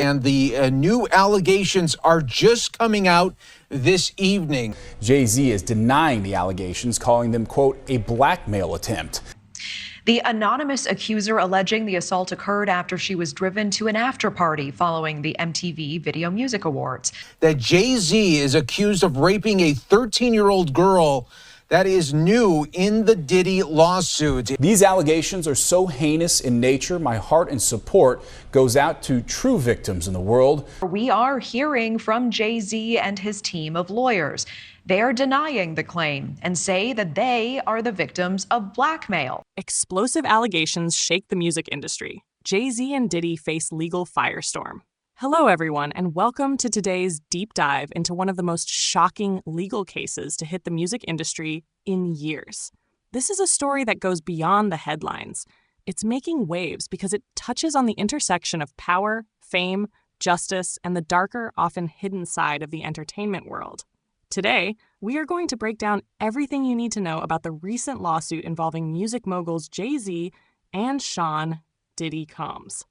And the new allegations are just coming out this evening. Jay-Z is denying the allegations, calling them, quote, a blackmail attempt. The anonymous accuser alleging the assault occurred after she was driven to an after-party following the MTV Video Music Awards. That Jay-Z is accused of raping a 13-year-old girl. That is new in the Diddy lawsuit. These allegations are so heinous in nature, my heart and support goes out to true victims in the world. We are hearing from Jay-Z and his team of lawyers. They are denying the claim and say that they are the victims of blackmail. Explosive allegations shake the music industry. Jay-Z and Diddy face legal firestorm. Hello, everyone, and welcome to today's deep dive into one of the most shocking legal cases to hit the music industry in years. This is a story that goes beyond the headlines. It's making waves because it touches on the intersection of power, fame, justice, and the darker, often hidden side of the entertainment world. Today, we are going to break down everything you need to know about the recent lawsuit involving music moguls Jay-Z and Sean Diddy Combs.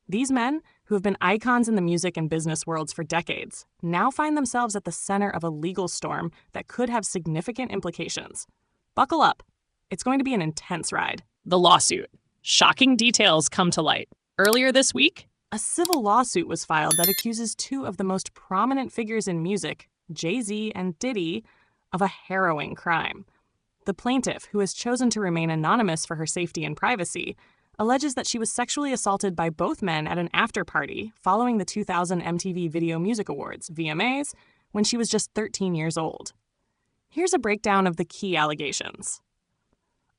These men, who have been icons in the music and business worlds for decades, now find themselves at the center of a legal storm that could have significant implications. Buckle up. It's going to be an intense ride. The lawsuit. Shocking details come to light. Earlier this week, a civil lawsuit was filed that accuses two of the most prominent figures in music, Jay-Z and Diddy, of a harrowing crime. The plaintiff, who has chosen to remain anonymous for her safety and privacy, alleges that she was sexually assaulted by both men at an after-party following the 2000 MTV Video Music Awards, VMAs, when she was just 13 years old. Here's a breakdown of the key allegations.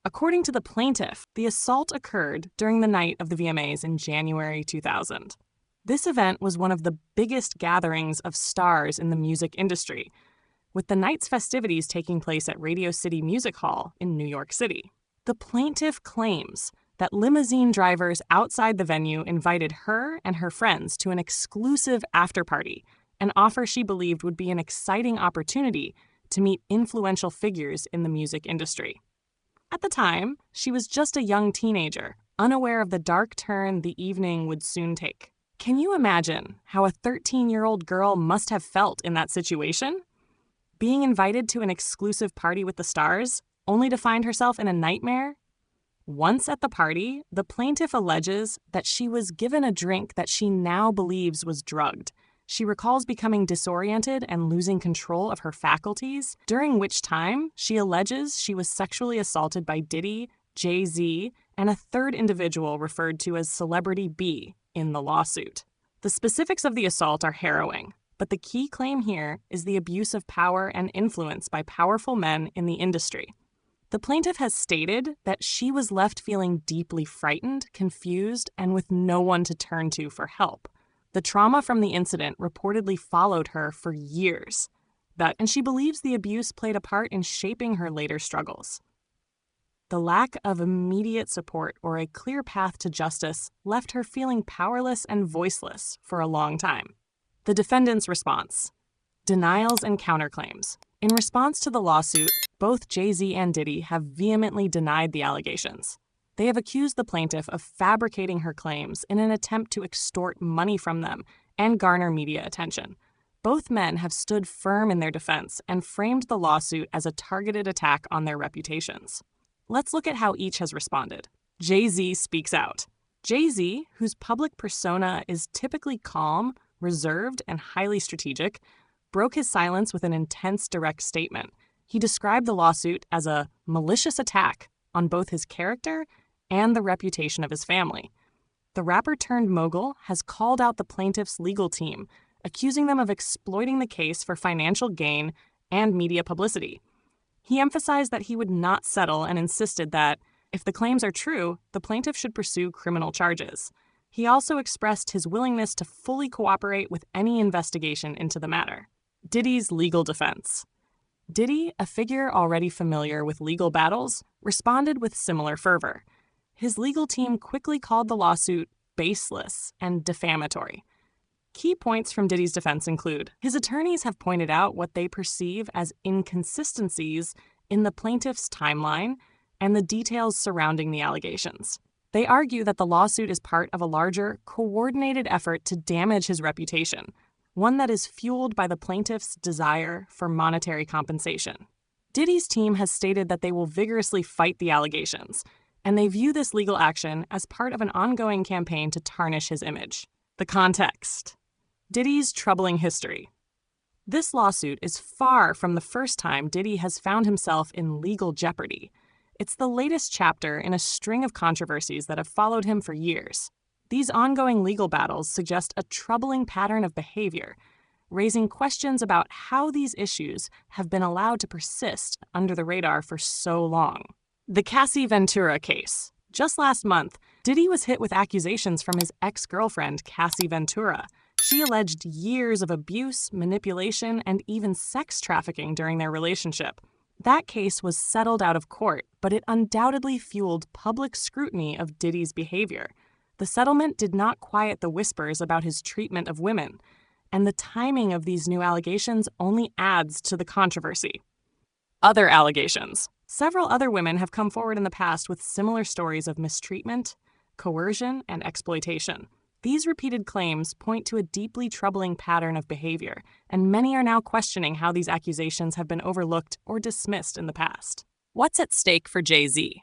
According to the plaintiff, the assault occurred during the night of the VMAs in January 2000. This event was one of the biggest gatherings of stars in the music industry, with the night's festivities taking place at Radio City Music Hall in New York City. The plaintiff claims that limousine drivers outside the venue invited her and her friends to an exclusive after-party, an offer she believed would be an exciting opportunity to meet influential figures in the music industry. At the time, she was just a young teenager, unaware of the dark turn the evening would soon take. Can you imagine how a 13-year-old girl must have felt in that situation? Being invited to an exclusive party with the stars, only to find herself in a nightmare? Once at the party, the plaintiff alleges that she was given a drink that she now believes was drugged. She recalls becoming disoriented and losing control of her faculties, during which time she alleges she was sexually assaulted by Diddy, Jay-Z, and a third individual referred to as Celebrity B in the lawsuit. The specifics of the assault are harrowing, but the key claim here is the abuse of power and influence by powerful men in the industry. The plaintiff has stated that she was left feeling deeply frightened, confused, and with no one to turn to for help. The trauma from the incident reportedly followed her for years, and she believes the abuse played a part in shaping her later struggles. The lack of immediate support or a clear path to justice left her feeling powerless and voiceless for a long time. The defendant's response: denials and counterclaims. In response to the lawsuit, both Jay-Z and Diddy have vehemently denied the allegations. They have accused the plaintiff of fabricating her claims in an attempt to extort money from them and garner media attention. Both men have stood firm in their defense and framed the lawsuit as a targeted attack on their reputations. Let's look at how each has responded. Jay-Z speaks out. Jay-Z, whose public persona is typically calm, reserved, and highly strategic, broke his silence with an intense, direct statement. He described the lawsuit as a malicious attack on both his character and the reputation of his family. The rapper-turned-mogul has called out the plaintiff's legal team, accusing them of exploiting the case for financial gain and media publicity. He emphasized that he would not settle and insisted that, if the claims are true, the plaintiff should pursue criminal charges. He also expressed his willingness to fully cooperate with any investigation into the matter. Diddy's legal defense. Diddy, a figure already familiar with legal battles, responded with similar fervor. His legal team quickly called the lawsuit baseless and defamatory. Key points from Diddy's defense include: his attorneys have pointed out what they perceive as inconsistencies in the plaintiff's timeline and the details surrounding the allegations. They argue that the lawsuit is part of a larger, coordinated effort to damage his reputation, one that is fueled by the plaintiff's desire for monetary compensation. Diddy's team has stated that they will vigorously fight the allegations, and they view this legal action as part of an ongoing campaign to tarnish his image. The context: Diddy's troubling history. This lawsuit is far from the first time Diddy has found himself in legal jeopardy. It's the latest chapter in a string of controversies that have followed him for years. These ongoing legal battles suggest a troubling pattern of behavior, raising questions about how these issues have been allowed to persist under the radar for so long. The Cassie Ventura case. Just last month, Diddy was hit with accusations from his ex-girlfriend, Cassie Ventura. She alleged years of abuse, manipulation, and even sex trafficking during their relationship. That case was settled out of court, but it undoubtedly fueled public scrutiny of Diddy's behavior. The settlement did not quiet the whispers about his treatment of women, and the timing of these new allegations only adds to the controversy. Other allegations. Several other women have come forward in the past with similar stories of mistreatment, coercion, and exploitation. These repeated claims point to a deeply troubling pattern of behavior, and many are now questioning how these accusations have been overlooked or dismissed in the past. What's at stake for Jay-Z?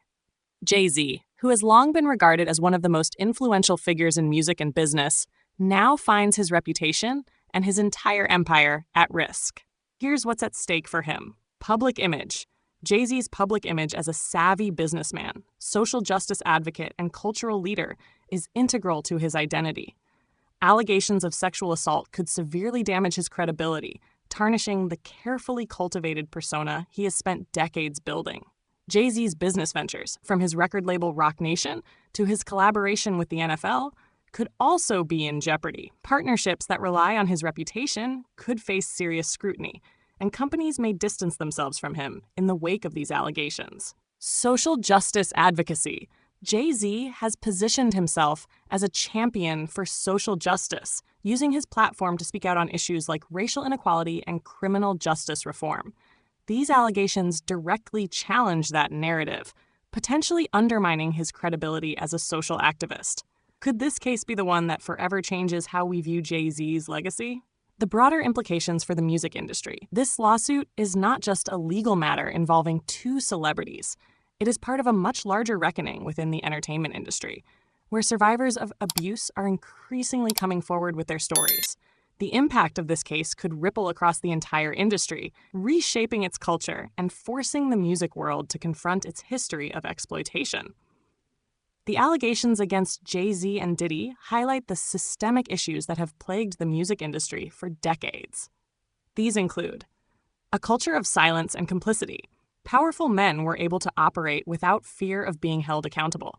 Jay-Z, who has long been regarded as one of the most influential figures in music and business, now finds his reputation and his entire empire at risk. Here's what's at stake for him. Public image. Jay-Z's public image as a savvy businessman, social justice advocate, and cultural leader is integral to his identity. Allegations of sexual assault could severely damage his credibility, tarnishing the carefully cultivated persona he has spent decades building. Jay-Z's business ventures, from his record label Roc Nation to his collaboration with the NFL, could also be in jeopardy. Partnerships that rely on his reputation could face serious scrutiny, and companies may distance themselves from him in the wake of these allegations. Social justice advocacy. Jay-Z has positioned himself as a champion for social justice, using his platform to speak out on issues like racial inequality and criminal justice reform. These allegations directly challenge that narrative, potentially undermining his credibility as a social activist. Could this case be the one that forever changes how we view Jay-Z's legacy? The broader implications for the music industry. This lawsuit is not just a legal matter involving two celebrities. It is part of a much larger reckoning within the entertainment industry, where survivors of abuse are increasingly coming forward with their stories. The impact of this case could ripple across the entire industry, reshaping its culture and forcing the music world to confront its history of exploitation. The allegations against Jay-Z and Diddy highlight the systemic issues that have plagued the music industry for decades. These include a culture of silence and complicity. Powerful men were able to operate without fear of being held accountable.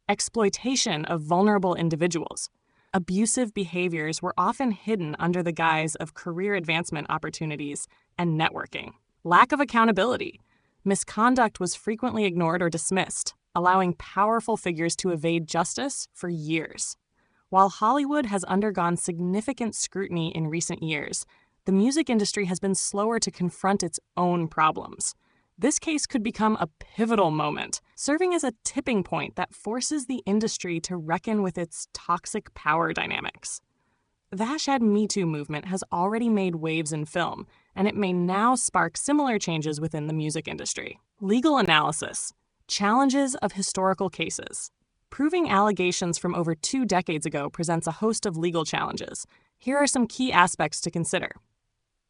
Exploitation of vulnerable individuals. Abusive behaviors were often hidden under the guise of career advancement opportunities and networking. Lack of accountability. Misconduct was frequently ignored or dismissed, allowing powerful figures to evade justice for years. While Hollywood has undergone significant scrutiny in recent years, the music industry has been slower to confront its own problems. This case could become a pivotal moment, serving as a tipping point that forces the industry to reckon with its toxic power dynamics. The #MeToo movement has already made waves in film, and it may now spark similar changes within the music industry. Legal analysis. Challenges of historical cases. Proving allegations from over 2 decades ago presents a host of legal challenges. Here are some key aspects to consider.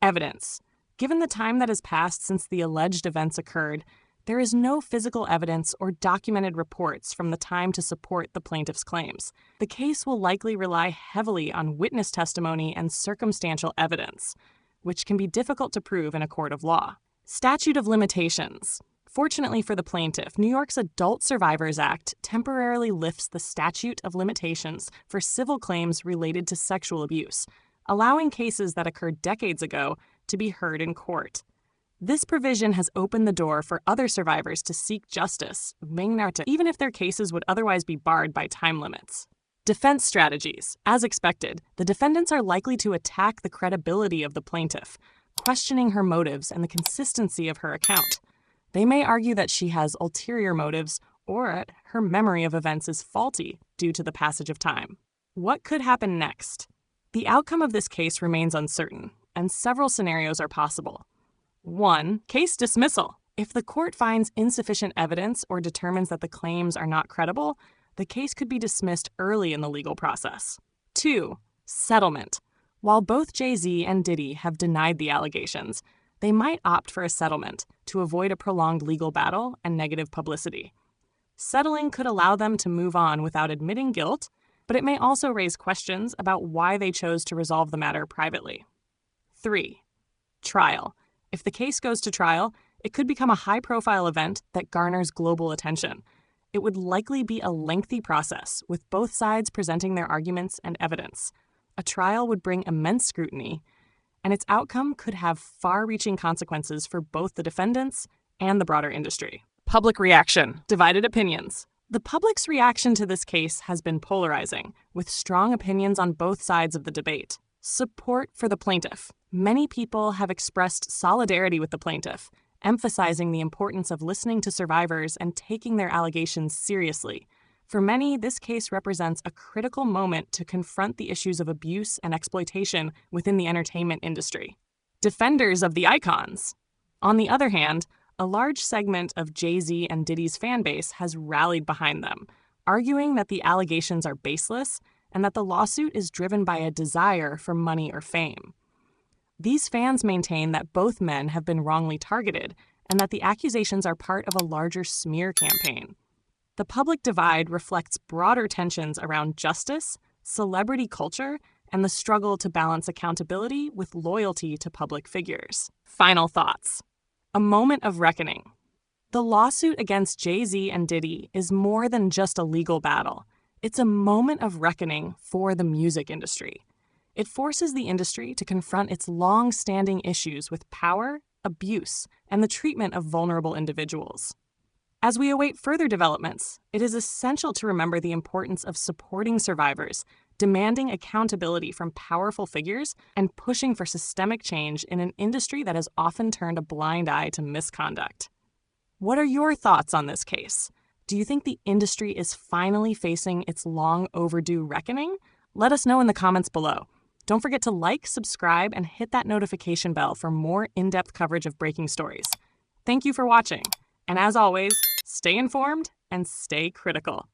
Evidence. Given the time that has passed since the alleged events occurred, there is no physical evidence or documented reports from the time to support the plaintiff's claims. The case will likely rely heavily on witness testimony and circumstantial evidence, which can be difficult to prove in a court of law. Statute of limitations. Fortunately for the plaintiff, New York's Adult Survivors Act temporarily lifts the statute of limitations for civil claims related to sexual abuse, allowing cases that occurred decades ago to be heard in court. This provision has opened the door for other survivors to seek justice, even if their cases would otherwise be barred by time limits. Defense strategies. As expected, the defendants are likely to attack the credibility of the plaintiff, questioning her motives and the consistency of her account. They may argue that she has ulterior motives or her memory of events is faulty due to the passage of time. What could happen next? The outcome of this case remains uncertain, and several scenarios are possible. 1. Case dismissal. If the court finds insufficient evidence or determines that the claims are not credible, the case could be dismissed early in the legal process. 2. Settlement. While both Jay-Z and Diddy have denied the allegations, they might opt for a settlement to avoid a prolonged legal battle and negative publicity. Settling could allow them to move on without admitting guilt, but it may also raise questions about why they chose to resolve the matter privately. 3. Trial. If the case goes to trial, it could become a high-profile event that garners global attention. It would likely be a lengthy process, with both sides presenting their arguments and evidence. A trial would bring immense scrutiny, and its outcome could have far-reaching consequences for both the defendants and the broader industry. Public reaction. Divided opinions. The public's reaction to this case has been polarizing, with strong opinions on both sides of the debate. Support for the plaintiff. Many people have expressed solidarity with the plaintiff, emphasizing the importance of listening to survivors and taking their allegations seriously. For many, this case represents a critical moment to confront the issues of abuse and exploitation within the entertainment industry. Defenders of the icons. On the other hand, a large segment of Jay-Z and Diddy's fan base has rallied behind them, arguing that the allegations are baseless and that the lawsuit is driven by a desire for money or fame. These fans maintain that both men have been wrongly targeted and that the accusations are part of a larger smear campaign. The public divide reflects broader tensions around justice, celebrity culture, and the struggle to balance accountability with loyalty to public figures. Final thoughts. A moment of reckoning. The lawsuit against Jay-Z and Diddy is more than just a legal battle. It's a moment of reckoning for the music industry. It forces the industry to confront its long-standing issues with power, abuse, and the treatment of vulnerable individuals. As we await further developments, it is essential to remember the importance of supporting survivors, demanding accountability from powerful figures, and pushing for systemic change in an industry that has often turned a blind eye to misconduct. What are your thoughts on this case? Do you think the industry is finally facing its long overdue reckoning? Let us know in the comments below. Don't forget to like, subscribe, and hit that notification bell for more in-depth coverage of breaking stories. Thank you for watching. And as always, stay informed and stay critical.